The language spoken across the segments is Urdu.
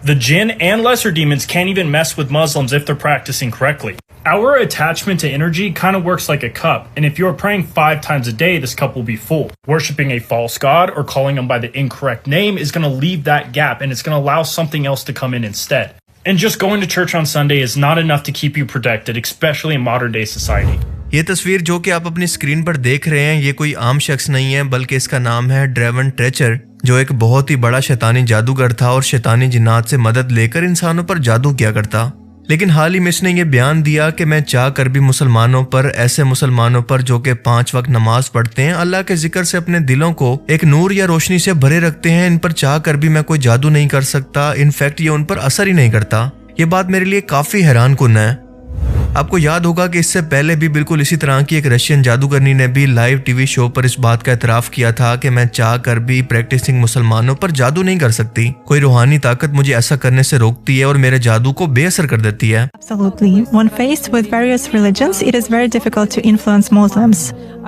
The jinn and lesser demons can't even mess with Muslims if they're practicing correctly. Our attachment to energy kind of works like a cup, and if you're praying 5 times a day, this cup will be full. Worshipping a false god or calling him by the incorrect name is going to leave that gap, and it's going to allow something else to come in instead. And just going to church on Sunday is not enough to keep you protected, especially in modern day society. یہ تصویر جو کہ آپ اپنی اسکرین پر دیکھ رہے ہیں یہ کوئی عام شخص نہیں ہے بلکہ اس کا نام ہے ڈریون ٹریچر، جو ایک بہت ہی بڑا شیطانی جادوگر تھا اور شیطانی جنات سے مدد لے کر انسانوں پر جادو کیا کرتا۔ لیکن حال ہی میں اس نے یہ بیان دیا کہ میں چاہ کر بھی مسلمانوں پر، ایسے مسلمانوں پر جو کہ 5 وقت نماز پڑھتے ہیں، اللہ کے ذکر سے اپنے دلوں کو ایک نور یا روشنی سے بھرے رکھتے ہیں، ان پر چاہ کر بھی میں کوئی جادو نہیں کر سکتا، انفیکٹ یہ ان پر اثر ہی نہیں کرتا۔ یہ بات میرے لیے کافی حیران کن ہے۔ آپ کو یاد ہوگا کہ اس سے پہلے بھی بالکل اسی طرح کی ایک رشین جادوگرنی نے بھی لائیو ٹی وی شو پر اس بات کا اعتراف کیا تھا کہ میں چاہ کر بھی پریکٹسنگ مسلمانوں پر جادو نہیں کر سکتی، کوئی روحانی طاقت مجھے ایسا کرنے سے روکتی ہے اور میرے جادو کو بے اثر کر دیتی ہے۔ Absolutely. When faced with various religions, it is very difficult to influence Muslims.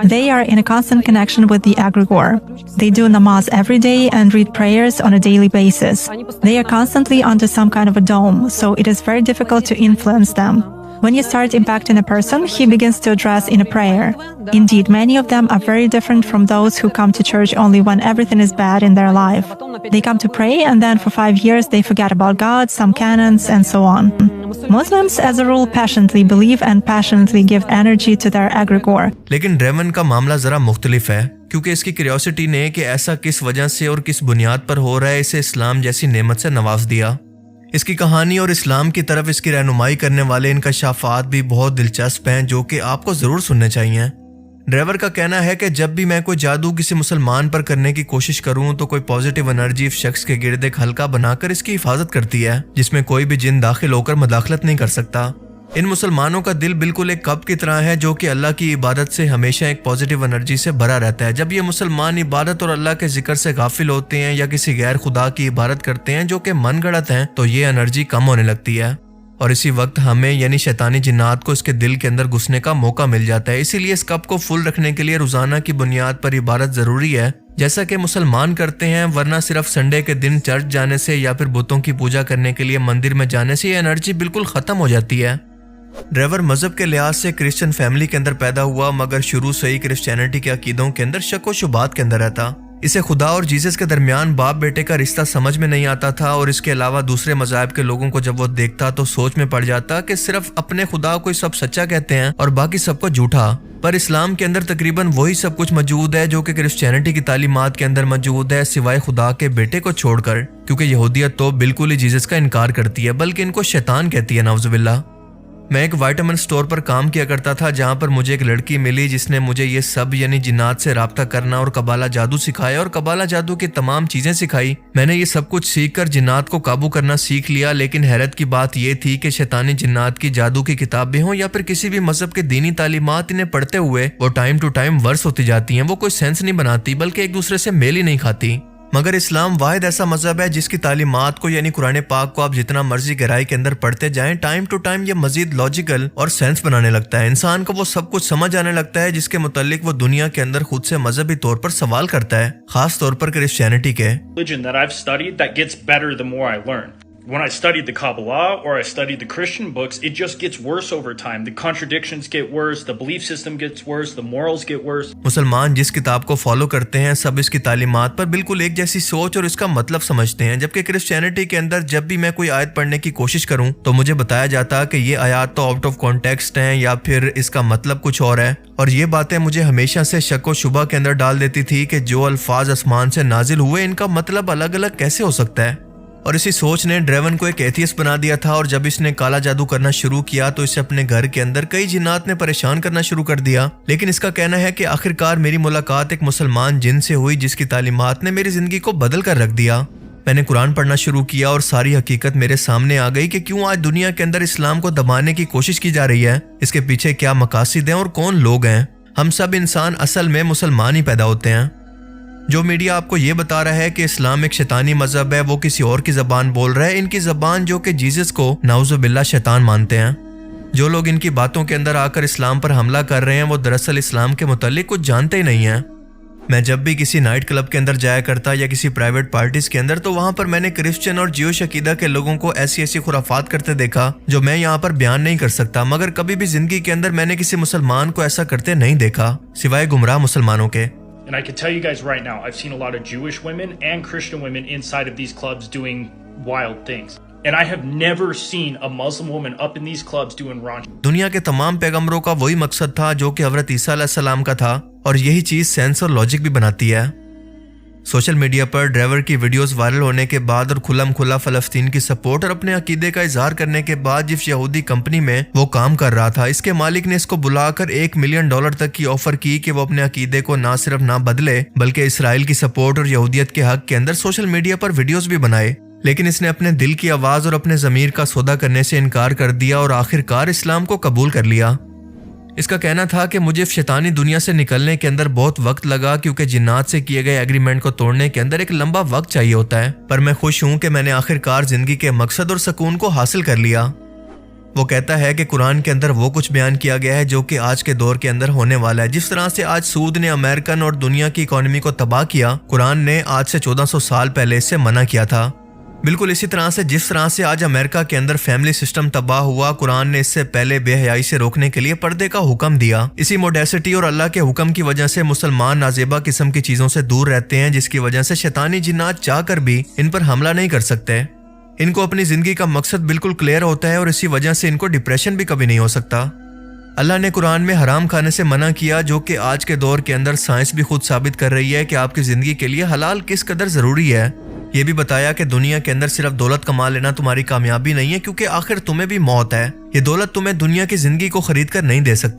They are in a constant connection with the egregore. They do namaz every day and read prayers on a daily basis. They are constantly under some kind of a dome, so it is very difficult to influence them. When you start impacting a person, he begins to address in a prayer. Indeed, many of them are very different from those who come to church only when everything is bad in their life. They come to pray and then for 5 years they forget about God, some canons, and so on. Muslims, as a rule, passionately believe and passionately give energy to their egregore. لیکن ڈریون کا معاملہ ذرا مختلف ہے، کیونکہ اس کی کیوریوسٹی نے کہ ایسا کس وجہ سے اور کس بنیاد پر ہو رہا ہے اسے اسلام جیسی نعمت سے نواز دیا۔ اس کی کہانی اور اسلام کی طرف اس کی رہنمائی کرنے والے انکشافات بھی بہت دلچسپ ہیں جو کہ آپ کو ضرور سننے چاہیے۔ ڈرائیور کا کہنا ہے کہ جب بھی میں کوئی جادو کسی مسلمان پر کرنے کی کوشش کروں تو کوئی پازیٹیو انرجی اس شخص کے گرد ایک حلقہ بنا کر اس کی حفاظت کرتی ہے جس میں کوئی بھی جن داخل ہو کر مداخلت نہیں کر سکتا۔ ان مسلمانوں کا دل بالکل ایک کپ کی طرح ہے جو کہ اللہ کی عبادت سے ہمیشہ ایک پازیٹیو انرجی سے بھرا رہتا ہے۔ جب یہ مسلمان عبادت اور اللہ کے ذکر سے غافل ہوتے ہیں یا کسی غیر خدا کی عبادت کرتے ہیں جو کہ من گڑت ہیں تو یہ انرجی کم ہونے لگتی ہے، اور اسی وقت ہمیں یعنی شیطانی جنات کو اس کے دل کے اندر گھسنے کا موقع مل جاتا ہے۔ اسی لیے اس کپ کو فل رکھنے کے لیے روزانہ کی بنیاد پر عبادت ضروری ہے، جیسا کہ مسلمان کرتے ہیں، ورنہ صرف سنڈے کے دن چرچ جانے سے یا پھر بتوں کی پوجا کرنے کے لیے مندر میں جانے سے یہ انرجی بالکل ختم ہو جاتی ہے۔ ڈرائیور مذہب کے لحاظ سے کرسچن فیملی کے اندر پیدا ہوا، مگر شروع سے ہی کرسچینٹی کے عقیدوں کے اندر شک و شبہات کے اندر رہتا۔ اسے خدا اور جیزس کے درمیان باپ بیٹے کا رشتہ سمجھ میں نہیں آتا تھا، اور اس کے علاوہ دوسرے مذاہب کے لوگوں کو جب وہ دیکھتا تو سوچ میں پڑ جاتا کہ صرف اپنے خدا کو سب سچا کہتے ہیں اور باقی سب کو جھوٹا۔ پر اسلام کے اندر تقریباً وہی سب کچھ موجود ہے جو کہ کرسچینٹی کی تعلیمات کے اندر موجود ہے، سوائے خدا کے بیٹے کو چھوڑ کر، کیونکہ یہودیت تو بالکل ہی جیزس کا انکار کرتی ہے، بلکہ ان کو شیطان کہتی ہے، نعوذ باللہ۔ میں ایک وائٹامن سٹور پر کام کیا کرتا تھا جہاں پر مجھے ایک لڑکی ملی جس نے مجھے یہ سب یعنی جنات سے رابطہ کرنا اور قبالہ جادو سکھایا اور قبالہ جادو کی تمام چیزیں سکھائی۔ میں نے یہ سب کچھ سیکھ کر جنات کو قابو کرنا سیکھ لیا، لیکن حیرت کی بات یہ تھی کہ شیطانی جنات کی جادو کی کتابیں ہوں یا پھر کسی بھی مذہب کے دینی تعلیمات انہیں پڑھتے ہوئے وہ ٹائم ٹو ٹائم ورس ہوتی جاتی ہیں، وہ کوئی سینس نہیں بناتی بلکہ ایک دوسرے سے میل ہی نہیں کھاتی۔ مگر اسلام واحد ایسا مذہب ہے جس کی تعلیمات کو یعنی قرآن پاک کو آپ جتنا مرضی گہرائی کے اندر پڑھتے جائیں، ٹائم ٹو ٹائم یہ مزید لاجیکل اور سینس بنانے لگتا ہے، انسان کو وہ سب کچھ سمجھ آنے لگتا ہے جس کے متعلق وہ دنیا کے اندر خود سے مذہبی طور پر سوال کرتا ہے، خاص طور پر کرسچینٹی کے۔ When I studied the Kabbalah or I studied the Christian books, it just gets worse over time. The contradictions get worse, the belief system gets worse, the morals get worse. مسلمان جس کتاب کو فالو کرتے ہیں سب اس کی تعلیمات پر بالکل ایک جیسی سوچ اور اس کا مطلب سمجھتے ہیں، جبکہ کرسچینٹی کے اندر جب بھی میں کوئی آیت پڑھنے کی کوشش کروں تو مجھے بتایا جاتا کہ یہ آیات تو آؤٹ آف کانٹیکسٹ ہیں یا پھر اس کا مطلب کچھ اور ہے، اور یہ باتیں مجھے ہمیشہ سے شک و شبہ کے اندر ڈال دیتی تھی کہ جو الفاظ آسمان سے نازل ہوئے ان کا مطلب الگ الگ کیسے ہو سکتا ہے۔ اور اسی سوچ نے ڈریون کو ایک ایتھیسٹ بنا دیا تھا، اور جب اس نے کالا جادو کرنا شروع کیا تو اسے اپنے گھر کے اندر کئی جنات نے پریشان کرنا شروع کر دیا، لیکن اس کا کہنا ہے کہ آخرکار میری ملاقات ایک مسلمان جن سے ہوئی جس کی تعلیمات نے میری زندگی کو بدل کر رکھ دیا۔ میں نے قرآن پڑھنا شروع کیا اور ساری حقیقت میرے سامنے آ گئی کہ کیوں آج دنیا کے اندر اسلام کو دبانے کی کوشش کی جا رہی ہے، اس کے پیچھے کیا مقاصد ہیں اور کون لوگ ہیں۔ ہم سب انسان اصل میں مسلمان ہی پیدا ہوتے ہیں۔ جو میڈیا آپ کو یہ بتا رہا ہے کہ اسلام ایک شیطانی مذہب ہے وہ کسی اور کی زبان بول رہا ہے، ان کی زبان جو کہ جیزس کو نعوذ باللہ شیطان مانتے ہیں۔ جو لوگ ان کی باتوں کے اندر آ کر اسلام پر حملہ کر رہے ہیں وہ دراصل اسلام کے متعلق کچھ جانتے ہی نہیں ہیں۔ میں جب بھی کسی نائٹ کلب کے اندر جایا کرتا یا کسی پرائیویٹ پارٹیز کے اندر تو وہاں پر میں نے کرسچن اور جیوش عقیدہ کے لوگوں کو ایسی خرافات کرتے دیکھا جو میں یہاں پر بیان نہیں کر سکتا، مگر کبھی بھی زندگی کے اندر میں نے کسی مسلمان کو ایسا کرتے نہیں دیکھا سوائے گمراہ مسلمانوں کے۔ And I can tell you guys right now, I've seen a lot of Jewish women and Christian women inside of these clubs doing wild things. And I have never seen a Muslim woman up in these clubs doing raunchy. دنیا کے تمام پیغمبروں کا وہی مقصد تھا جو کہ حضرت عیسیٰ علیہ السلام کا تھا، اور یہی چیز سینس اور لاجک بھی بناتی ہے۔ سوشل میڈیا پر ڈرائیور کی ویڈیوز وائرل ہونے کے بعد اور کھلم کھلا فلسطین کی سپورٹ اور اپنے عقیدے کا اظہار کرنے کے بعد جس یہودی کمپنی میں وہ کام کر رہا تھا، اس کے مالک نے اس کو بلا کر $1 ملین تک کی آفر کی کہ وہ اپنے عقیدے کو نہ صرف نہ بدلے بلکہ اسرائیل کی سپورٹ اور یہودیت کے حق کے اندر سوشل میڈیا پر ویڈیوز بھی بنائے، لیکن اس نے اپنے دل کی آواز اور اپنے ضمیر کا سودا کرنے سے انکار کر دیا اور آخر کار اسلام کو قبول کر لیا۔ اس کا کہنا تھا کہ مجھے شیطانی دنیا سے نکلنے کے اندر بہت وقت لگا کیونکہ جنات سے کیے گئے ایگریمنٹ کو توڑنے کے اندر ایک لمبا وقت چاہیے ہوتا ہے، پر میں خوش ہوں کہ میں نے آخر کار زندگی کے مقصد اور سکون کو حاصل کر لیا۔ وہ کہتا ہے کہ قرآن کے اندر وہ کچھ بیان کیا گیا ہے جو کہ آج کے دور کے اندر ہونے والا ہے۔ جس طرح سے آج سود نے امریکن اور دنیا کی اکانومی کو تباہ کیا، قرآن نے آج سے 1400 سال پہلے اس سے منع کیا تھا۔ بالکل اسی طرح سے جس طرح سے آج امریکہ کے اندر فیملی سسٹم تباہ ہوا، قرآن نے اس سے پہلے بے حیائی سے روکنے کے لیے پردے کا حکم دیا۔ اسی موڈیسٹی اور اللہ کے حکم کی وجہ سے مسلمان نازیبا قسم کی چیزوں سے دور رہتے ہیں، جس کی وجہ سے شیطانی جنات چاہ کر بھی ان پر حملہ نہیں کر سکتے۔ ان کو اپنی زندگی کا مقصد بالکل کلیئر ہوتا ہے اور اسی وجہ سے ان کو ڈپریشن بھی کبھی نہیں ہو سکتا۔ اللہ نے قرآن میں حرام کھانے سے منع کیا، جو کہ آج کے دور کے اندر سائنس بھی خود ثابت کر رہی ہے کہ آپ کی زندگی کے لیے حلال کس قدر ضروری ہے۔ یہ بھی بتایا کہ دنیا کے اندر صرف دولت کما لینا تمہاری کامیابی نہیں ہے، کیونکہ آخر تمہیں بھی موت ہے۔ یہ دولت تمہیں دنیا کی زندگی کو خرید کر نہیں دے سکتی۔